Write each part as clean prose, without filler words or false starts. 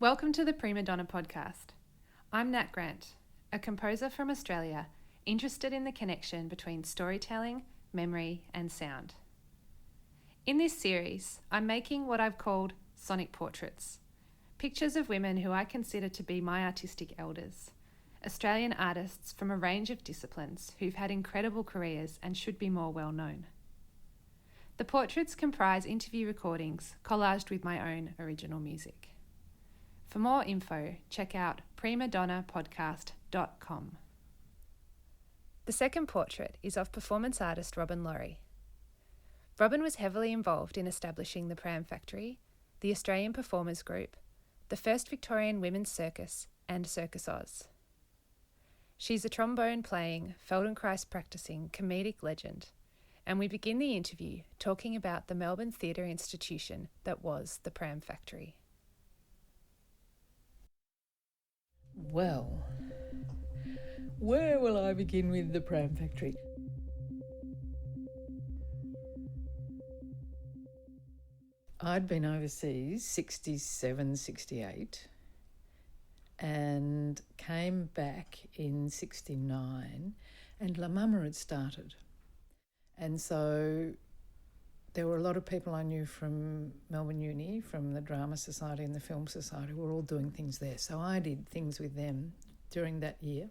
Welcome to the Prima Donna podcast. I'm Nat Grant, a composer from Australia interested in the connection between storytelling, memory, and sound. In this series, I'm making what I've called sonic portraits, pictures of women who I consider to be my artistic elders, Australian artists from a range of disciplines who've had incredible careers and should be more well known. The portraits comprise interview recordings collaged with my own original music. For more info, check out primadonnapodcast.com. The second portrait is of performance artist Robin Laurie. Robin was heavily involved in establishing the Pram Factory, the Australian Performers Group, the first Victorian women's circus, and Circus Oz. She's a trombone-playing, Feldenkrais practising comedic legend, and we begin the interview talking about the Melbourne theatre institution that was the Pram Factory. Well, where will I begin with the Pram Factory? I'd been overseas 67, 68 and came back in 69 and La Mama had started. And so there were a lot of people I knew from Melbourne Uni, from the Drama Society and the Film Society, who were all doing things there. So I did things with them during that year.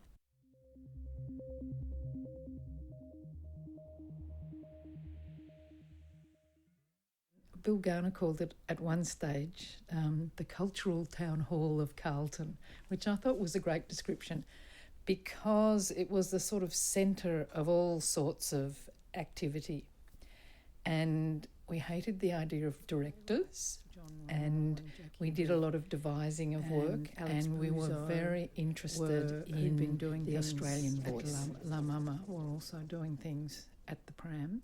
Bill Garner called it at one stage the Cultural Town Hall of Carlton, which I thought was a great description because it was the sort of centre of all sorts of activity. And we hated the idea of directors, and we did a lot of devising of work, and we were very interested in the Australian voice. La Mama were also doing things at the Pram,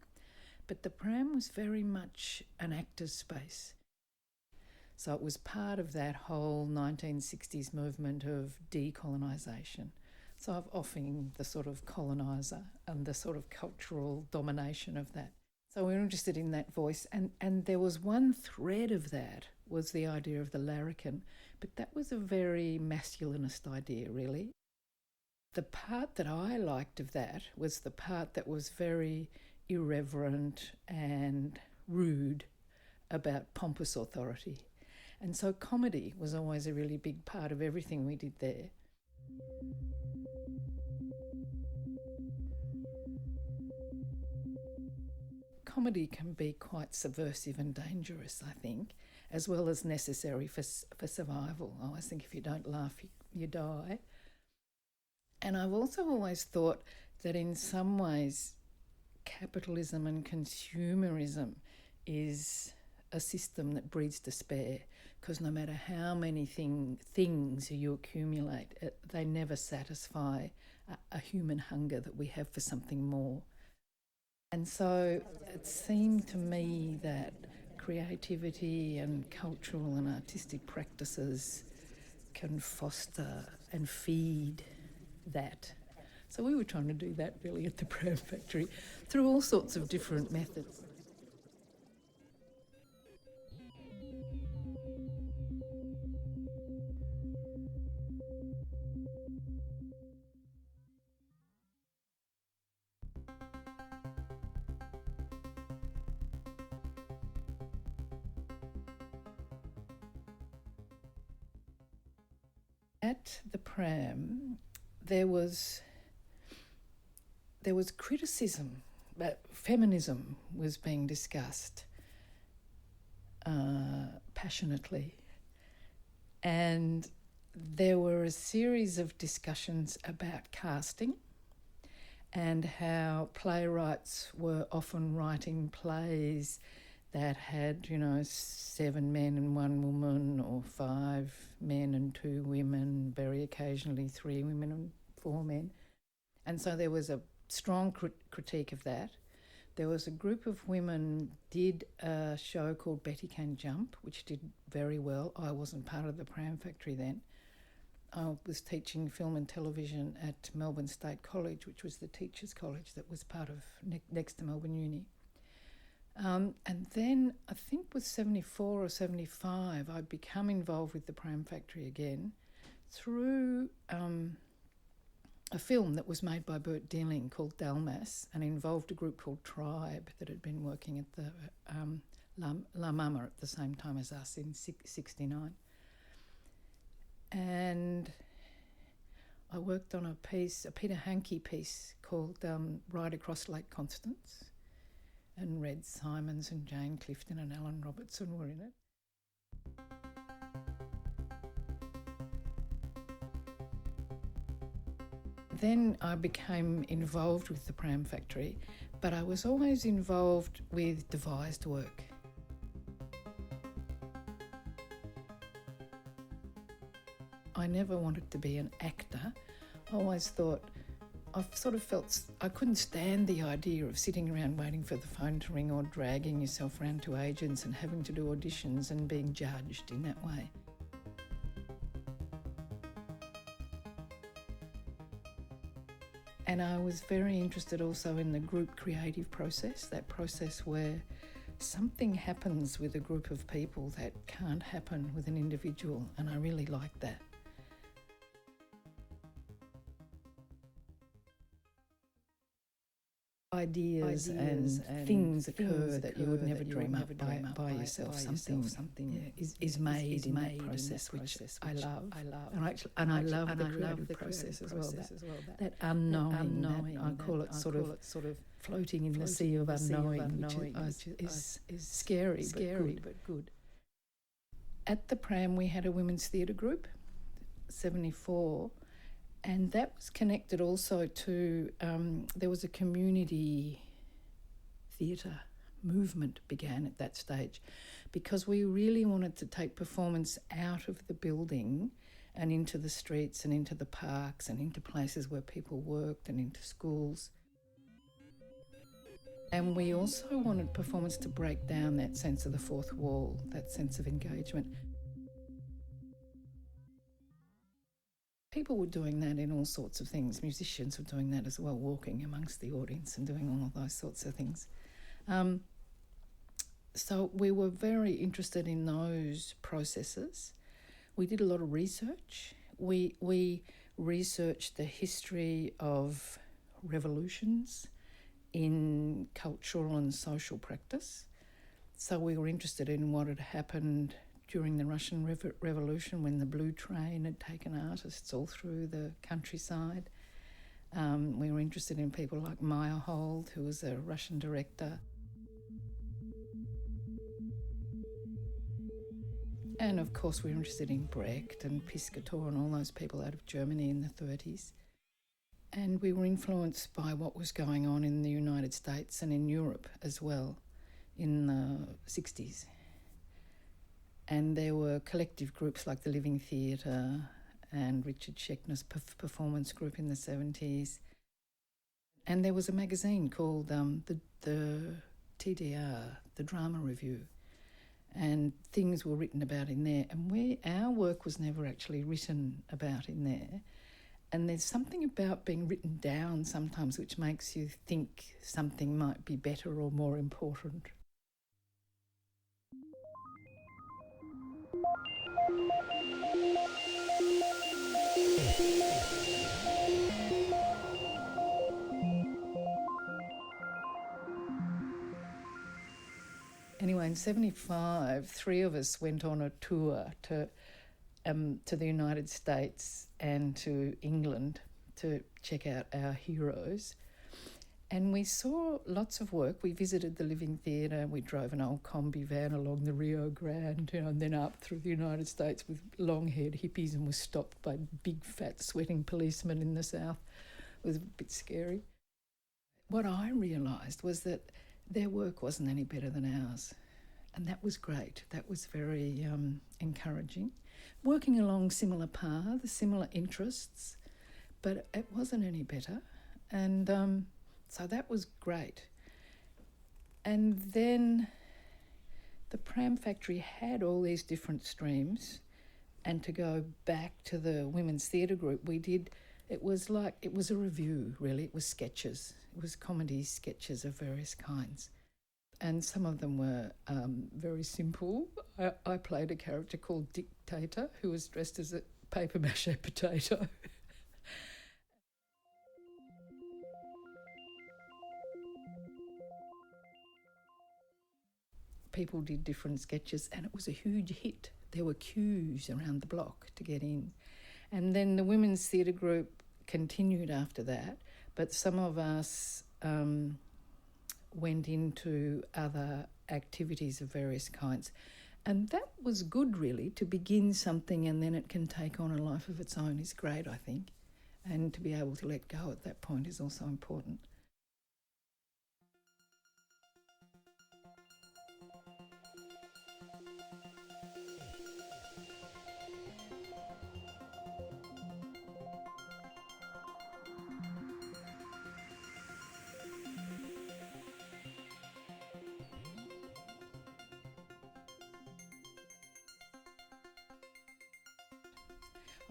but the Pram was very much an actor's space. So it was part of that whole 1960s movement of decolonisation. So of offing the sort of coloniser and the sort of cultural domination of that. So we were interested in that voice, and there was one thread of that was the idea of the larrikin, but that was a very masculinist idea, really. The part that I liked of that was the part that was very irreverent and rude about pompous authority. And so comedy was always a really big part of everything we did there. Comedy can be quite subversive and dangerous, I think, as well as necessary for survival. I always think if you don't laugh, you die. And I've also always thought that in some ways capitalism and consumerism is a system that breeds despair, because no matter how many things you accumulate, they never satisfy a human hunger that we have for something more. And so it seemed to me that creativity and cultural and artistic practices can foster and feed that. So we were trying to do that really at the Pram Factory through all sorts of different methods. At the Pram, there was criticism, but feminism was being discussed passionately. And there were a series of discussions about casting and how playwrights were often writing plays that had, 7 men and 1 woman, or 5 men and 2 women, very occasionally 3 women and 4 men. And so there was a strong critique of that. There was a group of women did a show called Betty Can Jump, which did very well. I wasn't part of the Pram Factory then. I was teaching film and television at Melbourne State College, which was the teachers' college that was part of next to Melbourne Uni. And then I think with 74 or 75, I'd become involved with the Pram Factory again through a film that was made by Bert Dealing called Dalmas and involved a group called Tribe that had been working at the La Mama at the same time as us in 69. And I worked on a Peter Hankey piece called Ride Across Lake Constance, and Red Simons and Jane Clifton and Alan Robertson were in it. Then I became involved with the Pram Factory, but I was always involved with devised work. I never wanted to be an actor. I always thought, I've sort of felt I couldn't stand the idea of sitting around waiting for the phone to ring or dragging yourself around to agents and having to do auditions and being judged in that way. And I was very interested also in the group creative process, that process where something happens with a group of people that can't happen with an individual, and I really liked that. Ideas and things occur that you would never dream up by yourself. Something is made in that process, which I love. And I love the creative process as well. That unknowing, I call it sort of floating in the sea of unknowing, which is scary but good. At the Pram, we had a women's theatre group, 74. And that was connected also to, there was a community theatre movement began at that stage, because we really wanted to take performance out of the building and into the streets and into the parks and into places where people worked and into schools. And we also wanted performance to break down that sense of the fourth wall, that sense of engagement. People were doing that in all sorts of things. Musicians were doing that as well, walking amongst the audience and doing all of those sorts of things. So we were very interested in those processes. We did a lot of research. We researched the history of revolutions in cultural and social practice. So we were interested in what had happened during the Russian Revolution, when the Blue Train had taken artists all through the countryside. We were interested in people like Meyerhold, who was a Russian director. And of course we were interested in Brecht and Piscator and all those people out of Germany in the 30s. And we were influenced by what was going on in the United States and in Europe as well in the 60s. And there were collective groups like the Living Theatre and Richard Schechner's performance group in the 70s. And there was a magazine called the TDR, the Drama Review, and things were written about in there. And our work was never actually written about in there. And there's something about being written down sometimes which makes you think something might be better or more important. Anyway, in 75, three of us went on a tour to the United States and to England to check out our heroes. And we saw lots of work. We visited the Living Theatre. We drove an old combi van along the Rio Grande, and then up through the United States with long-haired hippies, and was stopped by big, fat, sweating policemen in the south. It was a bit scary. What I realised was that their work wasn't any better than ours. And that was great. That was very encouraging. Working along similar paths, similar interests, but it wasn't any better. And so that was great. And then the Pram Factory had all these different streams, and to go back to the women's theatre group, it was a review, really. It was sketches. It was comedy sketches of various kinds. And some of them were very simple. I played a character called Dictator who was dressed as a paper mache potato. People did different sketches and it was a huge hit. There were queues around the block to get in. And then the women's theatre group continued after that, but some of us went into other activities of various kinds. And that was good, really, to begin something and then it can take on a life of its own is great, I think. And to be able to let go at that point is also important.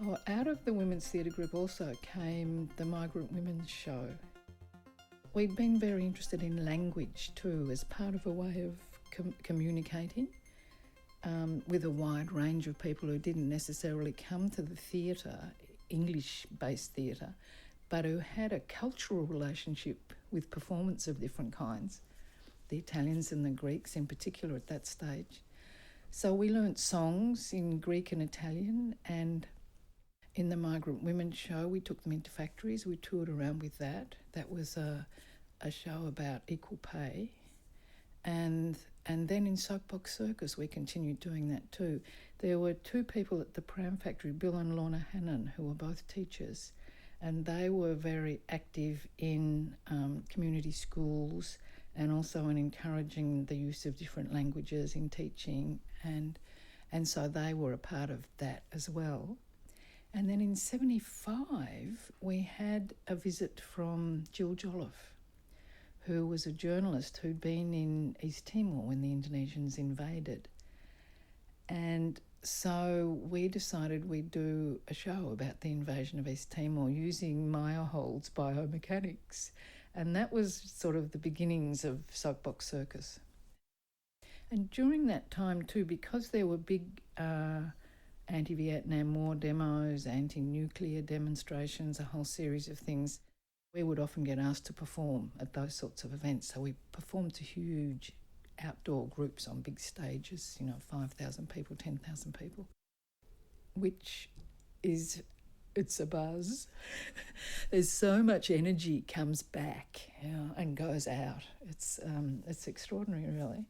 Oh, out of the Women's Theatre Group also came the Migrant Women's Show. We'd been very interested in language too as part of a way of communicating with a wide range of people who didn't necessarily come to the theatre, English-based theatre, but who had a cultural relationship with performance of different kinds, the Italians and the Greeks in particular at that stage. So we learnt songs in Greek and Italian, and in the Migrant Women's Show, we took them into factories. We toured around with that. That was a show about equal pay. And then in Soapbox Circus, we continued doing that too. There were two people at the Pram Factory, Bill and Lorna Hannon, who were both teachers, and they were very active in community schools and also in encouraging the use of different languages in teaching, and so they were a part of that as well. And then in 1975, we had a visit from Jill Jolliffe, who was a journalist who'd been in East Timor when the Indonesians invaded. And so we decided we'd do a show about the invasion of East Timor using Meyerhold's biomechanics. And that was sort of the beginnings of Soapbox Circus. And during that time too, because there were big anti-Vietnam War demos, anti-nuclear demonstrations, a whole series of things, we would often get asked to perform at those sorts of events. So we performed to huge outdoor groups on big stages, 5,000 people, 10,000 people, which is, it's a buzz. There's so much energy comes back and goes out. It's extraordinary, really.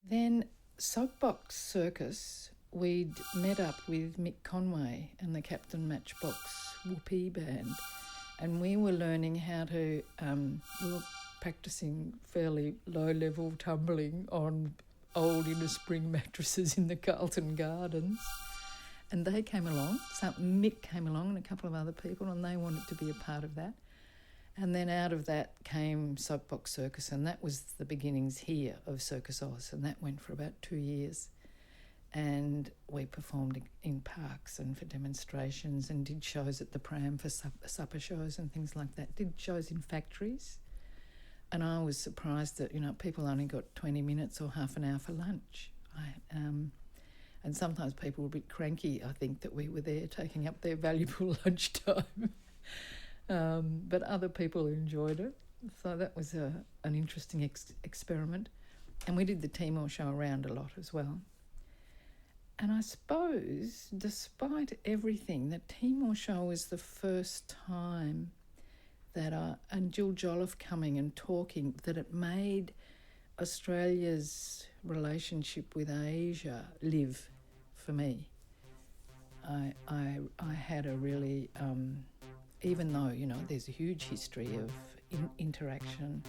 Then Soapbox Circus, we'd met up with Mick Conway and the Captain Matchbox Whoopee Band, and we were learning how to, we were practicing fairly low-level tumbling on old inner spring mattresses in the Carlton Gardens. And they came along, so Mick came along and a couple of other people, and they wanted to be a part of that. And then out of that came Soapbox Circus, and that was the beginnings here of Circus Oz, and that went for about 2 years. And we performed in parks and for demonstrations and did shows at the Pram for supper shows and things like that, did shows in factories. And I was surprised that, people only got 20 minutes or half an hour for lunch. And sometimes people were a bit cranky, I think, that we were there taking up their valuable lunchtime. But other people enjoyed it. So that was an interesting experiment. And we did the Timor show around a lot as well. And I suppose, despite everything, the Timor show was the first time that, and Jill Jolliffe coming and talking, that it made Australia's relationship with Asia live for me. I had a really, even though, there's a huge history of interaction,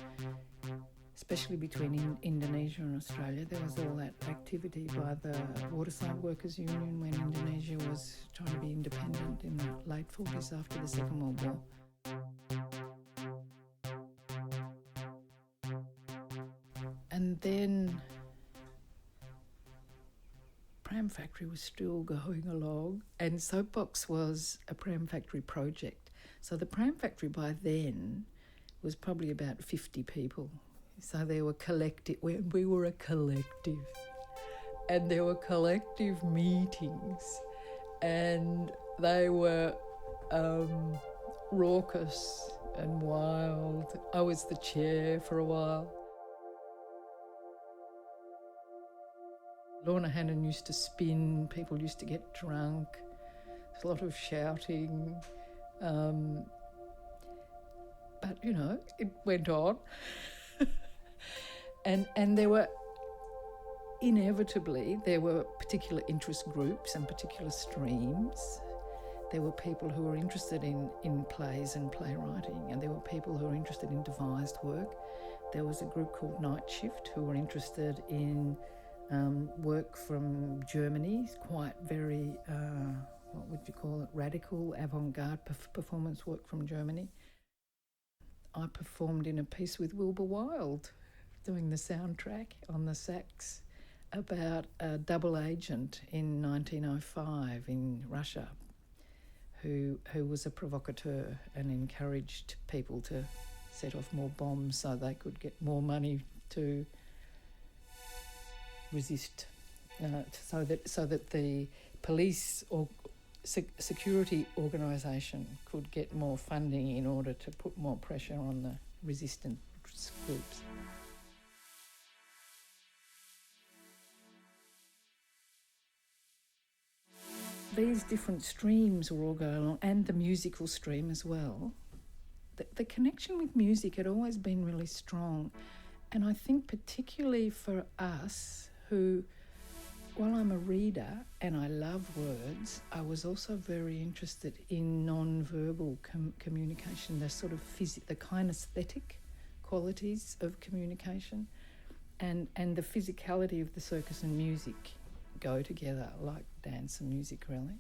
especially between Indonesia and Australia, there was all that activity by the Waterside Workers Union when Indonesia was trying to be independent in the late 40s after the Second World War. And then Pram Pram Factory was still going along, and Soapbox was a Pram Factory project. So the Pram Factory by then was probably about 50 people. So they were collective. We were a collective, and there were collective meetings, and they were raucous and wild. I was the chair for a while. Lorna Hannon used to spin, people used to get drunk, there's a lot of shouting, but, you know, it went on. and there were, inevitably, there were particular interest groups and particular streams. There were people who were interested in plays and playwriting, and there were people who were interested in devised work. There was a group called Night Shift who were interested in work from Germany, quite very, what would you call it, radical, avant-garde performance work from Germany. I performed in a piece with Wilbur Wilde, doing the soundtrack on the sax, about a double agent in 1905 in Russia who was a provocateur and encouraged people to set off more bombs so they could get more money to resist, so that the police or security organisation could get more funding in order to put more pressure on the resistance groups. These different streams were all going along, and the musical stream as well. The connection with music had always been really strong, and I think particularly for us who, while I'm a reader and I love words, I was also very interested in non-verbal communication, the sort of the kinesthetic qualities of communication, and the physicality of the circus and music go together like dance and music, really.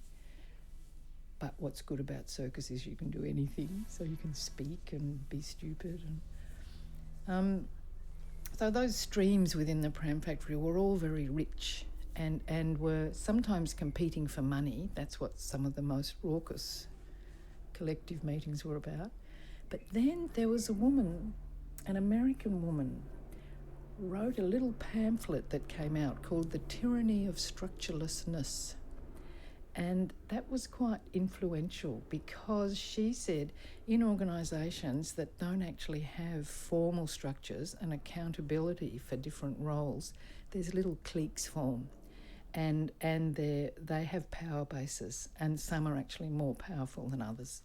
But what's good about circus is you can do anything, so you can speak and be stupid. And so those streams within the Pram Factory were all very rich and were sometimes competing for money. That's what some of the most raucous collective meetings were about. But then there was a woman, an American woman, wrote a little pamphlet that came out called The Tyranny of Structurelessness. And that was quite influential because she said in organisations that don't actually have formal structures and accountability for different roles, there's little cliques form, and they have power bases, and some are actually more powerful than others,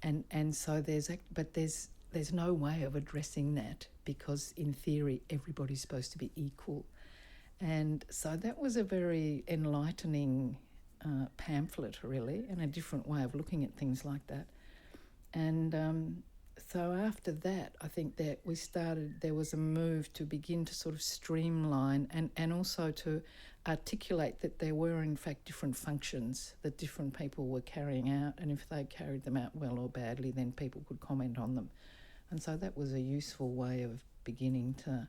and so there's no way of addressing that because in theory everybody's supposed to be equal. And so that was a very enlightening pamphlet, really, and a different way of looking at things like that. And so after that, I think that there was a move to begin to sort of streamline and also to articulate that there were in fact different functions that different people were carrying out, and if they carried them out well or badly, then people could comment on them. And so that was a useful way of beginning to,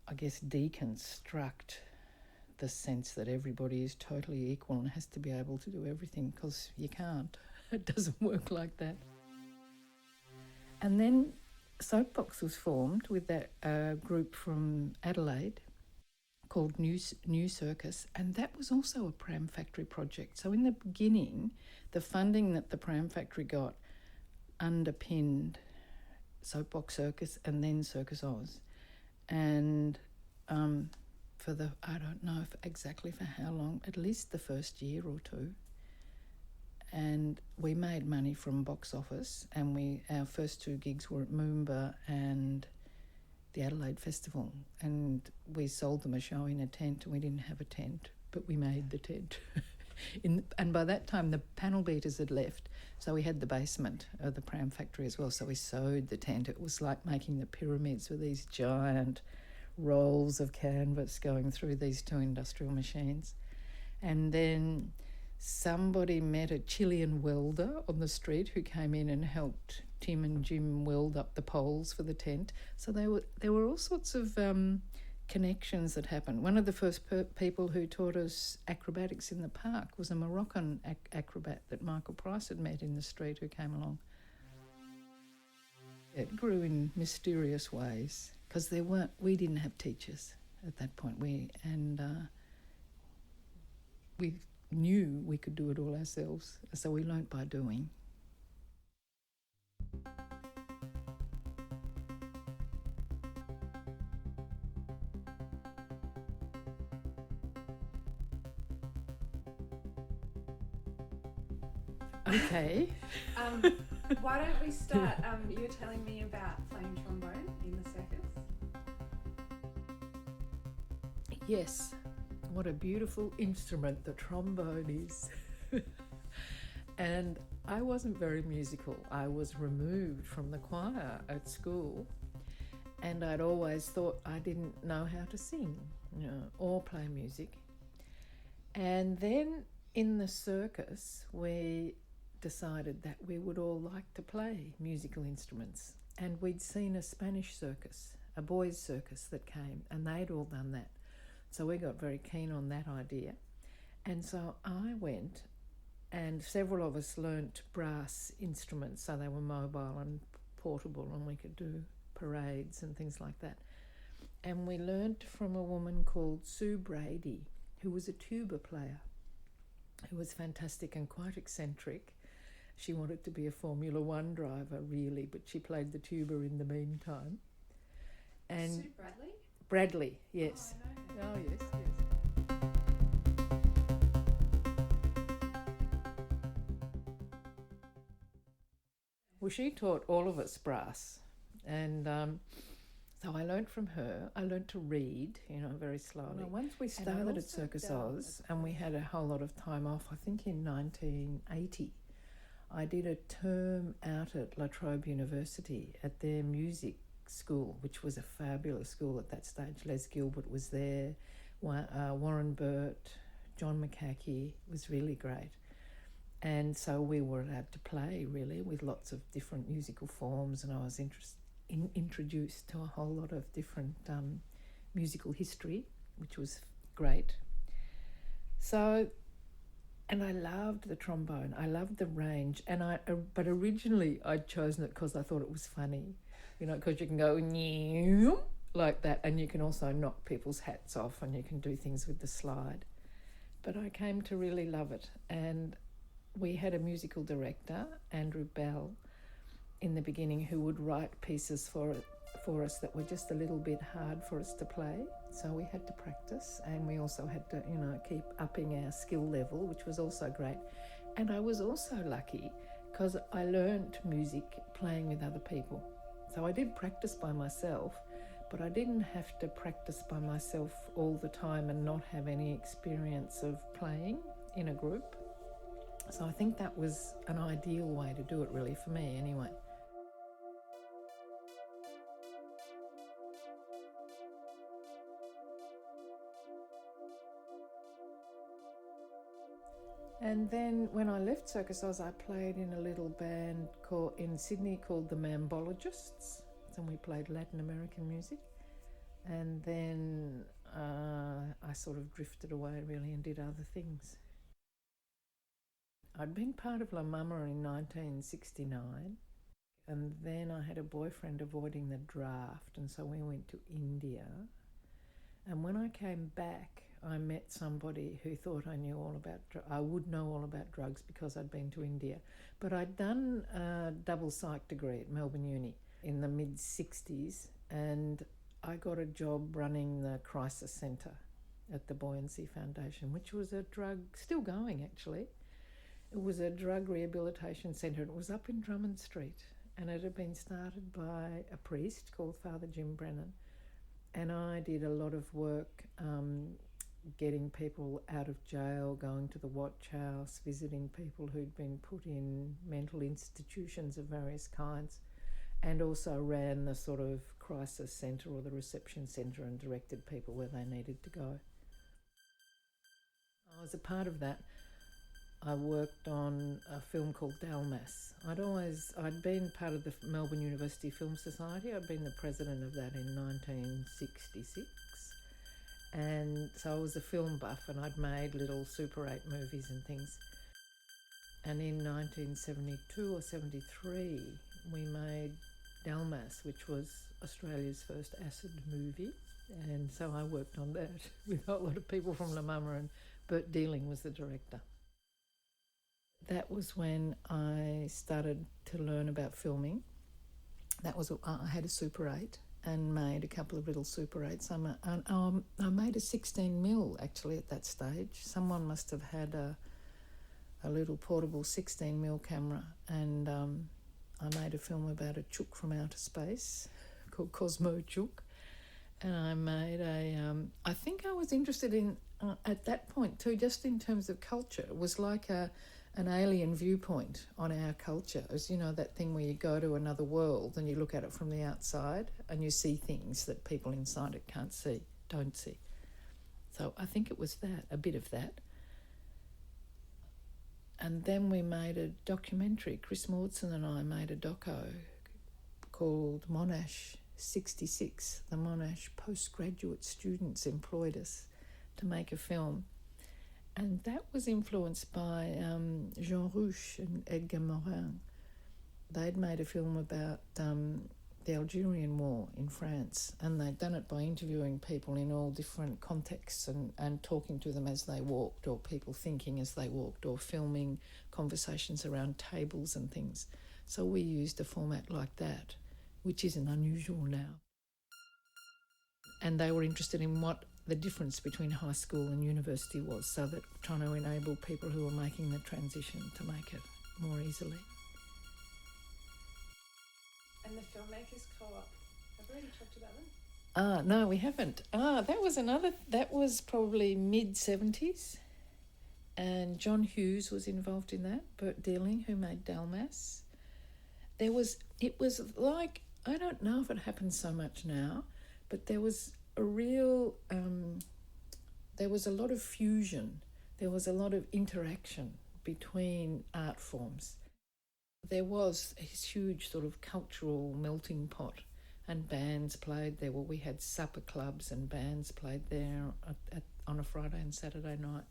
I guess, deconstruct the sense that everybody is totally equal and has to be able to do everything, because you can't. It doesn't work like that. And then Soapbox was formed with that group from Adelaide called New Circus, and that was also a Pram Factory project. So in the beginning, the funding that the Pram Factory got underpinned Soapbox Circus and then Circus Oz. And I don't know exactly for how long, at least the first year or two. And we made money from box office, and our first two gigs were at Moomba and the Adelaide Festival, and we sold them a show in a tent, and we didn't have a tent, but we made the tent. And by that time the panel beaters had left, so we had the basement of the Pram Factory as well, so we sewed the tent. It was like making the pyramids with these giant rolls of canvas going through these two industrial machines. And then somebody met a Chilean welder on the street who came in and helped Tim and Jim weld up the poles for the tent. So there were all sorts of connections that happened. One of the first people who taught us acrobatics in the park was a Moroccan acrobat that Michael Price had met in the street who came along. It grew in mysterious ways because we didn't have teachers at that point. We knew we could do it all ourselves, so we learnt by doing. Okay. Why don't we start? You were telling me about playing trombone in the circus. Yes, what a beautiful instrument the trombone is. And I wasn't very musical. I was removed from the choir at school, and I'd always thought I didn't know how to sing, or play music. And then in the circus, we decided that we would all like to play musical instruments. And we'd seen a Spanish circus, a boys' circus that came, and they'd all done that. So we got very keen on that idea. And so I went, and several of us learnt brass instruments, so they were mobile and portable, and we could do parades and things like that. And we learnt from a woman called Sue Brady, who was a tuba player, who was fantastic and quite eccentric. She wanted to be a Formula One driver, really, but she played the tuba in the meantime. And Sue Bradley? Bradley, yes. Oh, I know her. Oh, yes. Well, she taught all of us brass, and so I learnt from her. I learnt to read, very slowly. Well, once we started at Circus Oz, and we had a whole lot of time off, I think in 1980, I did a term out at La Trobe University at their music school, which was a fabulous school at that stage. Les Gilbert was there, Warren Burt, John McCackey. It was really great. And so we were allowed to play, really, with lots of different musical forms, and I was introduced to a whole lot of different musical history, which was great. So, and I loved the trombone. I loved the range, but originally I'd chosen it because I thought it was funny, because you can go like that, and you can also knock people's hats off, and you can do things with the slide. But I came to really love it, and we had a musical director, Andrew Bell, in the beginning, who would write pieces for us that were just a little bit hard for us to play. So we had to practice, and we also had to, keep upping our skill level, which was also great. And I was also lucky because I learned music playing with other people. So I did practice by myself, but I didn't have to practice by myself all the time and not have any experience of playing in a group. So I think that was an ideal way to do it, really, for me anyway. And then when I left Circus Oz, I played in a little band in Sydney called the Mambologists, and we played Latin American music. And then I sort of drifted away, really, and did other things. I'd been part of La Mama in 1969, and then I had a boyfriend avoiding the draft, and so we went to India. And when I came back, I met somebody who thought I would know all about drugs because I'd been to India. But I'd done a double psych degree at Melbourne Uni in the mid-60s, and I got a job running the crisis centre at the Buoyancy Foundation, which was a drug, still going actually. It was a drug rehabilitation centre. It was up in Drummond Street, and it had been started by a priest called Father Jim Brennan. And I did a lot of work getting people out of jail, going to the watch house, visiting people who'd been put in mental institutions of various kinds, and also ran the sort of crisis centre or the reception centre and directed people where they needed to go. As a part of that, I worked on a film called Dalmas. I'd been part of the Melbourne University Film Society. I'd been the president of that in 1966. And so I was a film buff, and I'd made little Super 8 movies and things. And in 1972 or 73, we made Dalmas, which was Australia's first acid movie. And so I worked on that with a lot of people from La Mama, and Bert Dealing was the director. That was when I started to learn about filming. I had a Super 8 and made a couple of little Super 8s. I made a 16mm actually at that stage. Someone must have had a little portable 16mm camera, and I made a film about a chook from outer space called Cosmo Chook. And I made I think I was interested in, at that point too, just in terms of culture. It was like an alien viewpoint on our culture. It was, that thing where you go to another world and you look at it from the outside and you see things that people inside it don't see. So I think it was that, a bit of that. And then we made a documentary. Chris Maudson and I made a doco called Monash 66. The Monash postgraduate students employed us to make a film. And that was influenced by Jean Rouch and Edgar Morin. They'd made a film about the Algerian War in France, and they'd done it by interviewing people in all different contexts and talking to them as they walked, or people thinking as they walked, or filming conversations around tables and things. So we used a format like that, which isn't unusual now. And they were interested in what the difference between high school and university was, so that trying to enable people who were making the transition to make it more easily. And the Filmmakers Co-op, have we already talked about them? No, we haven't. That was probably mid-70s, and John Hughes was involved in that, Bert Dealing, who made Dalmas. It was like, I don't know if it happens so much now, but there was a real, there was a lot of fusion. There was a lot of interaction between art forms. There was a huge sort of cultural melting pot, and bands played there. Well, we had supper clubs and bands played there on a Friday and Saturday night.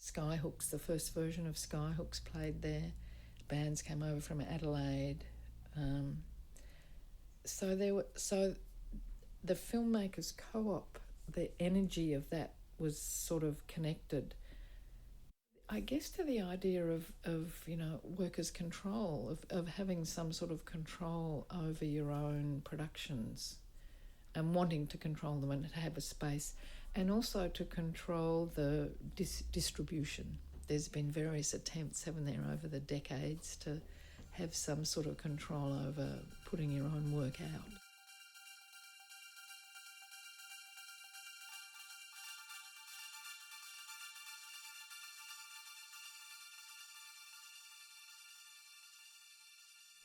Skyhooks, the first version of Skyhooks, played there. Bands came over from Adelaide. So the Filmmakers Co-op, the energy of that was sort of connected, I guess, to the idea of workers' control, of having some sort of control over your own productions and wanting to control them and to have a space, and also to control the distribution. There's been various attempts, haven't there, over the decades to have some sort of control over putting your own work out.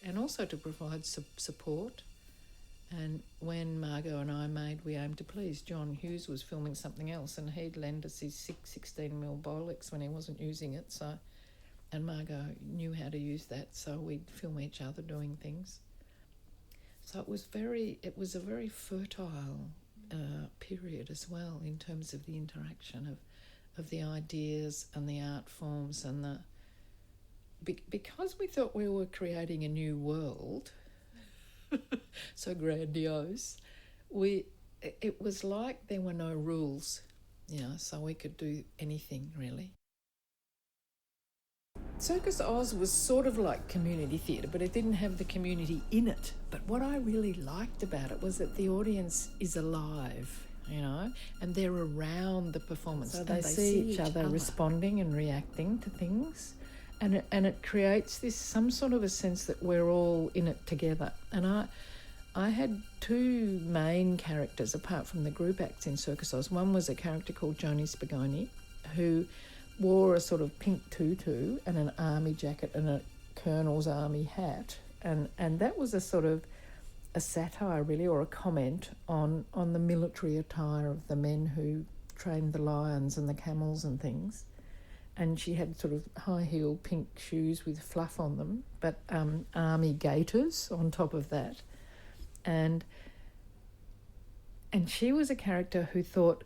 And also to provide support. And when Margot and I made We Aim to Please, John Hughes was filming something else, and he'd lend us his 16mm Bolex when he wasn't using it. And Margot knew how to use that, so we'd film each other doing things. So it was a very fertile period as well, in terms of the interaction of the ideas and the art forms, and because we thought we were creating a new world, so grandiose, it was like there were no rules, so we could do anything really. Circus Oz was sort of like community theatre, but it didn't have the community in it. But what I really liked about it was that the audience is alive, and they're around the performance. So they see each other responding and reacting to things. And it creates some sort of a sense that we're all in it together. And I had two main characters apart from the group acts in Circus Oz. One was a character called Joni Spigoni, who wore a sort of pink tutu and an army jacket and a colonel's army hat. And that was a sort of a satire really, or a comment on the military attire of the men who trained the lions and the camels and things. And she had sort of high-heel pink shoes with fluff on them, but army gaiters on top of that. And she was a character who thought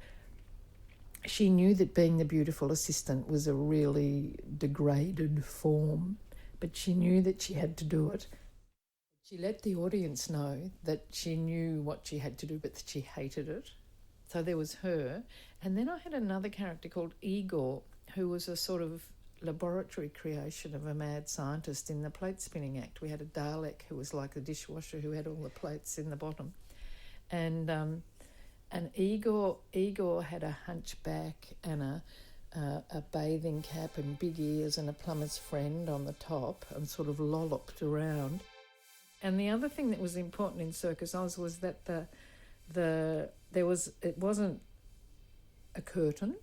she knew that being the beautiful assistant was a really degraded form, but she knew that she had to do it. She let the audience know that she knew what she had to do, but that she hated it. So there was her. And then I had another character called Igor, who was a sort of laboratory creation of a mad scientist in the plate spinning act. We had a Dalek who was like a dishwasher who had all the plates in the bottom. And Igor had a hunchback and a bathing cap and big ears and a plumber's friend on the top and sort of lolloped around. And the other thing that was important in Circus Oz was that it wasn't a curtain.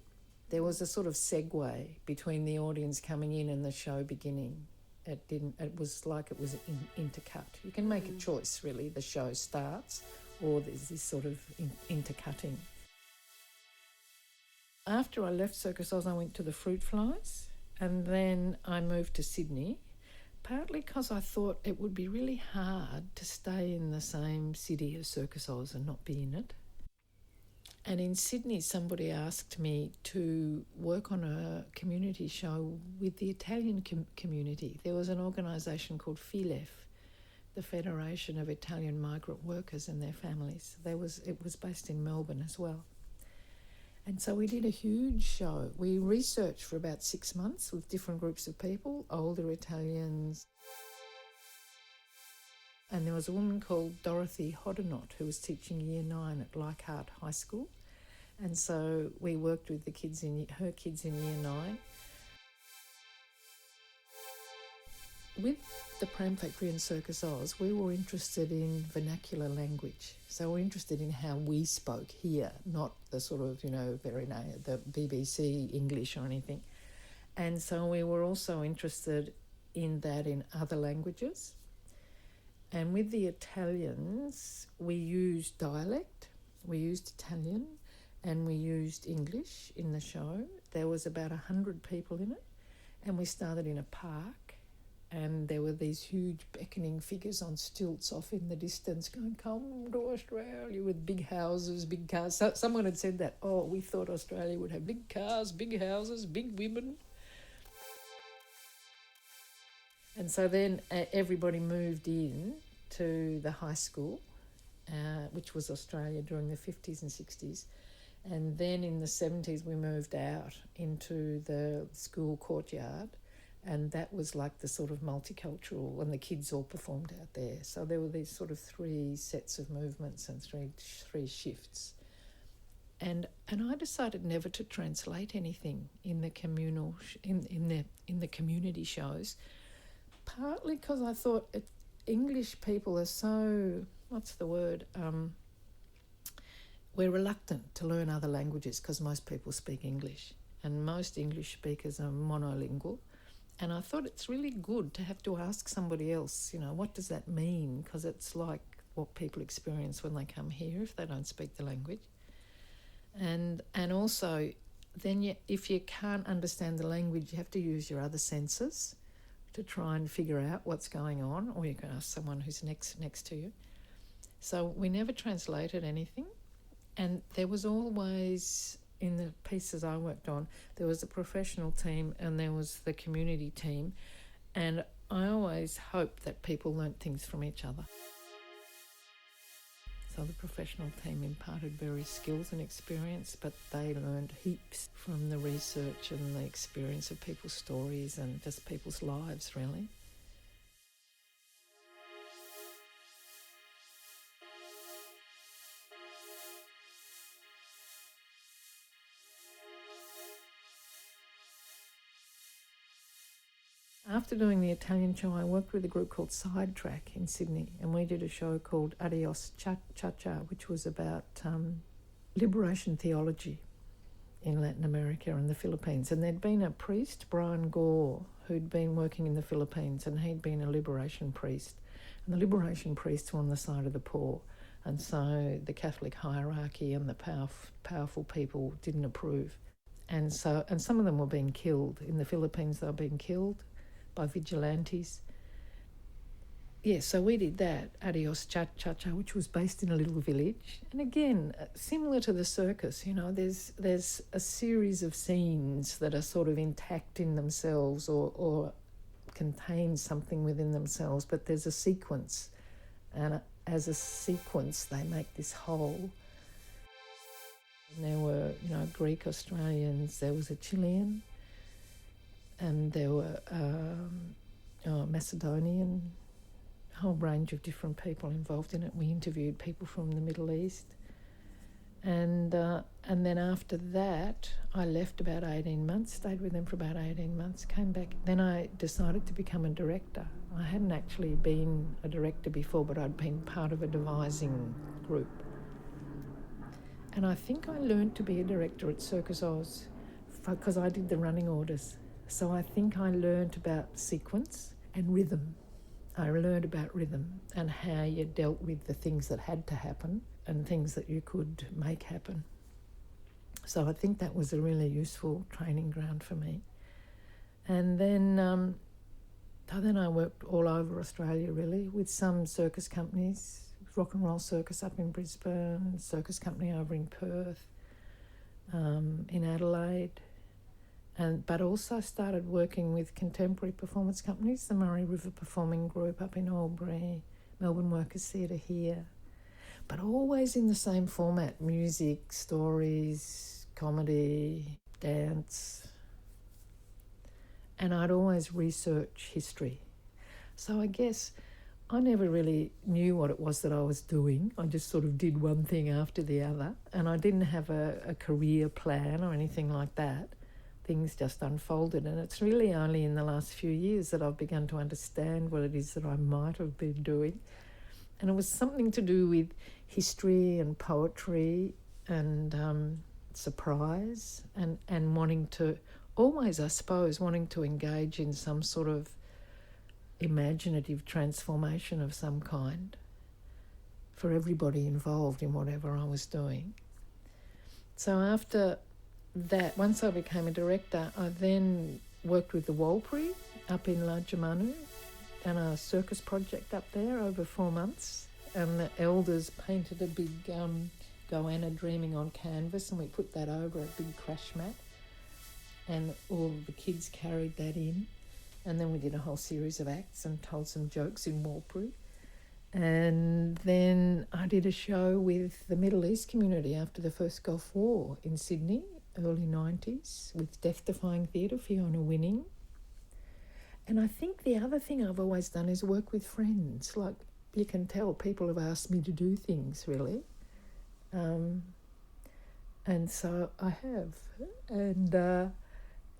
There was a sort of segue between the audience coming in and the show beginning. It was like it was intercut. You can make a choice, really. The show starts, or there's this sort of intercutting. After I left Circus Oz, I went to the Fruit Flies, and then I moved to Sydney, partly because I thought it would be really hard to stay in the same city as Circus Oz and not be in it. And in Sydney, somebody asked me to work on a community show with the Italian community. There was an organisation called FILEF, the Federation of Italian Migrant Workers and their Families. It was based in Melbourne as well. And so we did a huge show. We researched for about 6 months with different groups of people, older Italians. And there was a woman called Dorothy Hoddinott who was teaching Year 9 at Leichhardt High School. And so we worked with her kids in Year 9. With the Pram Factory and Circus Oz, we were interested in vernacular language. So we're interested in how we spoke here, not the sort of, the BBC English or anything. And so we were also interested in that in other languages. And with the Italians, we used dialect, we used Italian, and we used English in the show. There was about 100 people in it, and we started in a park. And there were these huge beckoning figures on stilts off in the distance going, "Come to Australia," with big houses, big cars. So someone had said that, we thought Australia would have big cars, big houses, big women. And so then everybody moved in to the high school, which was Australia during the 50s and 60s. And then in the 70s we moved out into the school courtyard. And that was like the sort of multicultural, and the kids all performed out there. So there were these sort of 3 sets of movements and three shifts. And I decided never to translate anything in the communal in the community shows, partly because I thought English people are so we're reluctant to learn other languages because most people speak English, and most English speakers are monolingual. And I thought it's really good to have to ask somebody else, what does that mean? Because it's like what people experience when they come here if they don't speak the language. And also, then if you can't understand the language, you have to use your other senses to try and figure out what's going on, or you can ask someone who's next to you. So we never translated anything. And there was always, in the pieces I worked on, there was a professional team and there was the community team, and I always hoped that people learnt things from each other. So the professional team imparted various skills and experience, but they learned heaps from the research and the experience of people's stories and just people's lives, really. After doing the Italian show, I worked with a group called Sidetrack in Sydney, and we did a show called Adios Cha-Cha, which was about liberation theology in Latin America and the Philippines. And there'd been a priest, Brian Gore, who'd been working in the Philippines, and he'd been a liberation priest. And the liberation priests were on the side of the poor. And so the Catholic hierarchy and the powerful people didn't approve. And some of them were being killed. In the Philippines, they were being killed by vigilantes. so we did that, Adios Cha-Cha-Cha, which was based in a little village. And again, similar to the circus, there's a series of scenes that are sort of intact in themselves or contain something within themselves, but there's a sequence. And as a sequence, they make this whole. And there were, Greek Australians, there was a Chilean, and there were Macedonian, a whole range of different people involved in it. We interviewed people from the Middle East. And then after that, I left about 18 months, stayed with them for about 18 months, came back. Then I decided to become a director. I hadn't actually been a director before, but I'd been part of a devising group. And I think I learned to be a director at Circus Oz because I did the running orders. So I think I learned about sequence and rhythm. I learned about rhythm and how you dealt with the things that had to happen and things that you could make happen. So I think that was a really useful training ground for me. And then I worked all over Australia, really, with some circus companies. Rock and Roll Circus up in Brisbane, Circus Company over in Perth, in Adelaide. But also started working with contemporary performance companies, the Murray River Performing Group up in Albury, Melbourne Workers Theatre here, but always in the same format: music, stories, comedy, dance. And I'd always research history. So I guess I never really knew what it was that I was doing. I just sort of did one thing after the other, and I didn't have a career plan or anything like that. Things just unfolded, and it's really only in the last few years that I've begun to understand what it is that I might have been doing. And it was something to do with history and poetry and surprise and wanting to, always, I suppose, wanting to engage in some sort of imaginative transformation of some kind for everybody involved in whatever I was doing. So after that, once I became a director, I then worked with the Walpurgis up in La Germanu, done a circus project up there over 4 months, and the elders painted a big Goanna Dreaming on canvas, and we put that over a big crash mat, and all the kids carried that in, and then we did a whole series of acts and told some jokes in Walpurgis. And then I did a show with the Middle East community after the first Gulf War in Sydney, early 90s, with death-defying theatre, Fiona Winning. And I think the other thing I've always done is work with friends. Like, you can tell people have asked me to do things, really. And so I have. And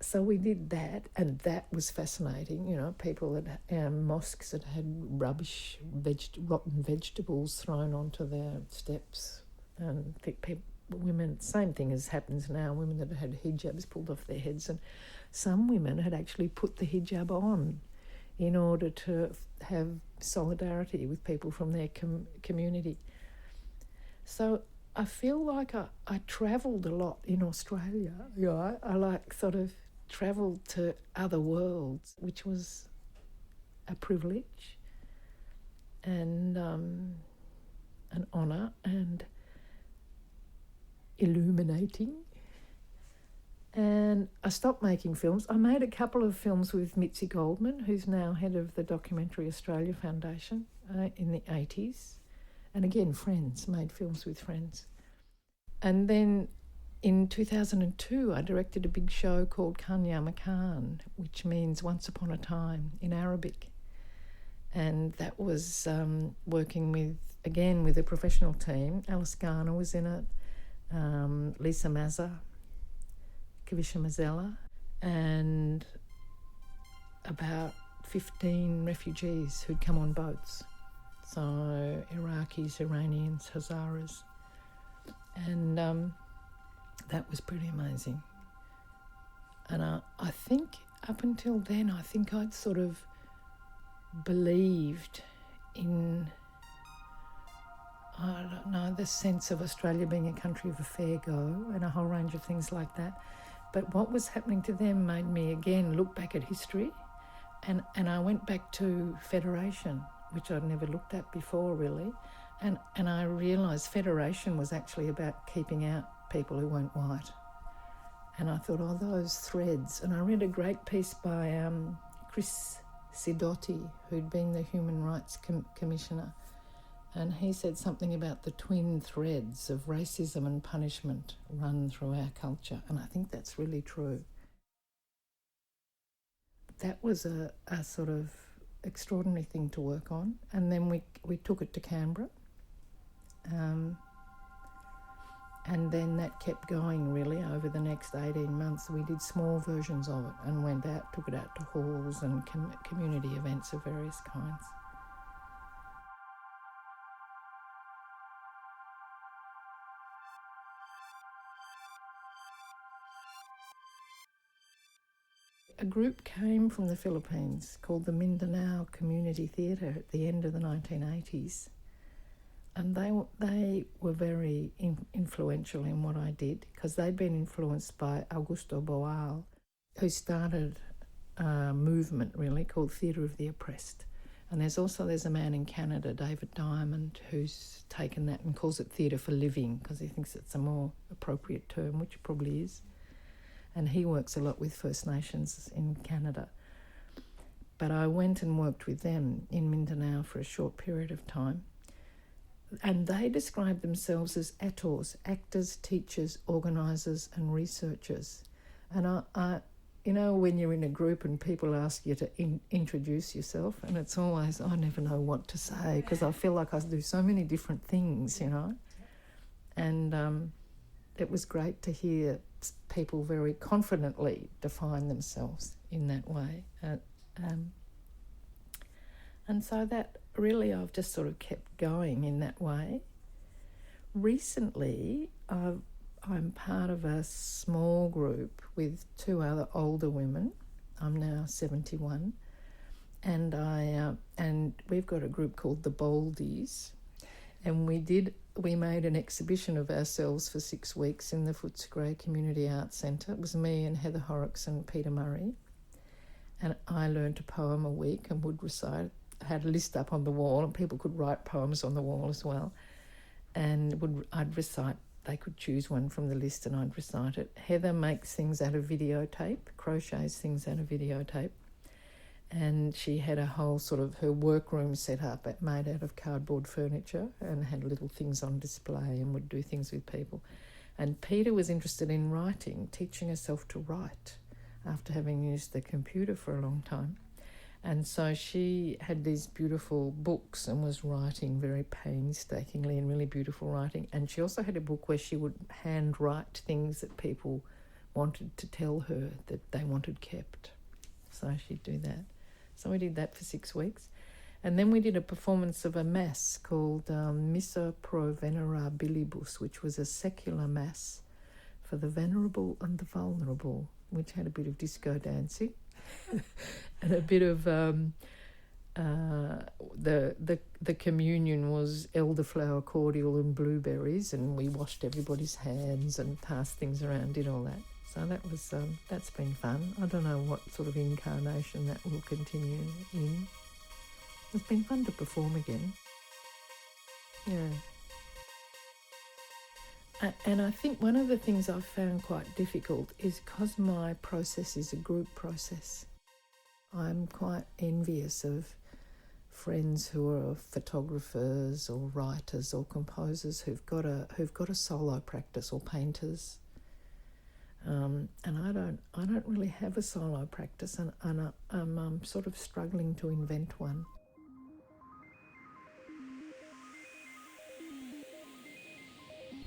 so we did that, and that was fascinating. People that mosques that had rubbish, rotten vegetables thrown onto their steps, and women, same thing as happens now, women that had hijabs pulled off their heads, and some women had actually put the hijab on in order to have solidarity with people from their community. So I feel like I travelled a lot in Australia. I like sort of travelled to other worlds, which was a privilege and an honour and illuminating. And I stopped making films. I made a couple of films with Mitzi Goldman, who's now head of the Documentary Australia Foundation, in the 80s. And again, made films with friends. And then in 2002, I directed a big show called Kanya Makan, which means Once Upon a Time in Arabic. And that was working with a professional team. Alice Garner was in it, Lisa Mazza, Kavisha Mazzella, and about 15 refugees who'd come on boats. So Iraqis, Iranians, Hazaras. And that was pretty amazing. And I think up until then, I think I'd sort of believed in, I don't know, the sense of Australia being a country of a fair go and a whole range of things like that. But what was happening to them made me again look back at history, and I went back to federation. which I'd never looked at before really. And I realised federation was actually about keeping out people who weren't white. And I thought, oh, those threads. And I read a great piece by Chris Sidotti, who'd been the Human Rights Commissioner. And he said something about the twin threads of racism and punishment run through our culture. And I think that's really true. That was a sort of extraordinary thing to work on. And then we took it to Canberra. And then that kept going really over the next 18 months. We did small versions of it and took it out to halls and community events of various kinds. A group came from the Philippines called the Mindanao Community Theatre at the end of the 1980s. And they were very influential in what I did because they'd been influenced by Augusto Boal, who started a movement really called Theatre of the Oppressed. And there's a man in Canada, David Diamond, who's taken that and calls it theatre for living because he thinks it's a more appropriate term, which it probably is. And he works a lot with First Nations in Canada. But I went and worked with them in Mindanao for a short period of time. And they described themselves as actors, teachers, organisers and researchers. And I when you're in a group and people ask you to introduce yourself, and it's always, I never know what to say because I feel like I do so many different things, And it was great to hear people very confidently define themselves in that way. And so that really I've just sort of kept going in that way. Recently, I'm part of a small group with two other older women. I'm now 71, and we've got a group called the Boldies, and we made an exhibition of ourselves for 6 weeks in the Footscray Community Arts Centre. It was me and Heather Horrocks and Peter Murray, and I learnt a poem a week and would recite. I had a list up on the wall, and people could write poems on the wall as well. And I'd recite. They could choose one from the list, and I'd recite it. Heather makes things out of videotape, crochets things out of videotape, and she had a whole sort of her workroom set up, made out of cardboard furniture, and had little things on display, and would do things with people. And Peter was interested in writing, teaching herself to write after having used the computer for a long time. And so she had these beautiful books and was writing very painstakingly and really beautiful writing. And she also had a book where she would handwrite things that people wanted to tell her that they wanted kept. So she'd do that. So we did that for 6 weeks. And then we did a performance of a mass called Missa Pro Venerabilibus, which was a secular mass for the venerable and the vulnerable, which had a bit of disco dancing. And a bit of the communion was elderflower cordial and blueberries, and we washed everybody's hands and passed things around, did all that. So that was that's been fun. I don't know what sort of incarnation that will continue in. It's been fun to perform again. Yeah. And I think one of the things I've found quite difficult is because my process is a group process. I'm quite envious of friends who are photographers or writers or composers who've got a solo practice, or painters. And I don't really have a solo practice, and I'm sort of struggling to invent one.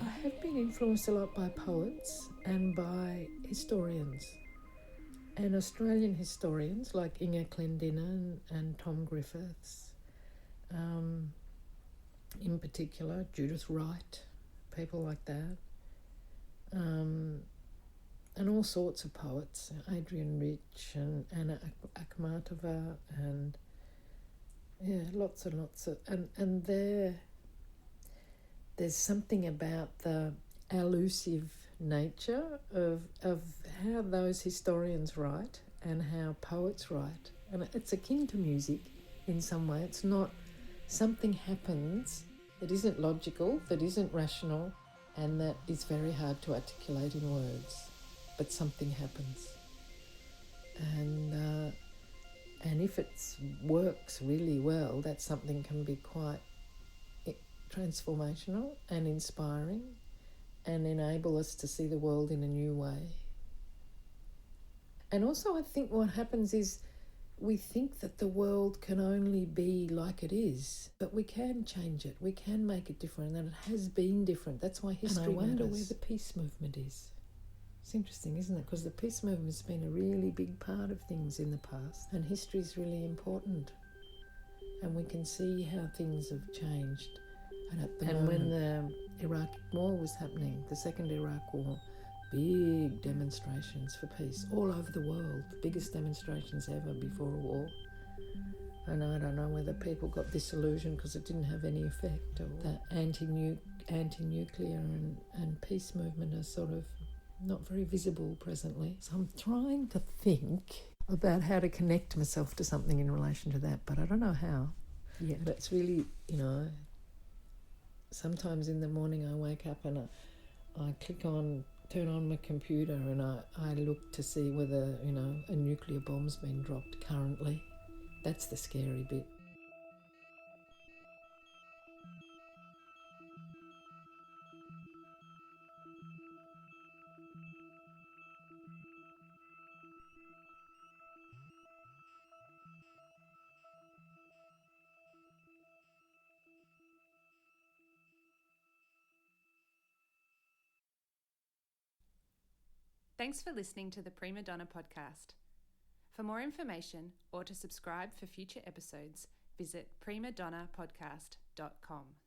I have been influenced a lot by poets and by historians, and Australian historians like Inga Clendinnen and Tom Griffiths, in particular Judith Wright, people like that, and all sorts of poets, Adrian Rich and Anna Akhmatova, and lots and lots of, and there's something about the elusive nature of how those historians write and how poets write. And it's akin to music in some way. It's not something happens that isn't logical, that isn't rational, and that is very hard to articulate in words, but something happens. And if it works really well, that something can be quite transformational and inspiring and enable us to see the world in a new way. And also I think what happens is we think that the world can only be like it is, but we can change it, we can make it different, and it has been different. That's why history matters. And I wonder where the peace movement is. It's interesting, isn't it? Because the peace movement's been a really big part of things in the past, and history's really important. And we can see how things have changed. And when the Iraq War was happening, the second Iraq War, big demonstrations for peace all over the world, the biggest demonstrations ever before a war. And I don't know whether people got disillusioned because it didn't have any effect, or the anti-nuclear and peace movement are sort of not very visible presently. So I'm trying to think about how to connect myself to something in relation to that, but I don't know how yet. But it's really, sometimes in the morning I wake up and I turn on my computer and I look to see whether, a nuclear bomb's been dropped currently. That's the scary bit. Thanks for listening to the Prima Donna podcast. For more information or to subscribe for future episodes, visit primadonnapodcast.com.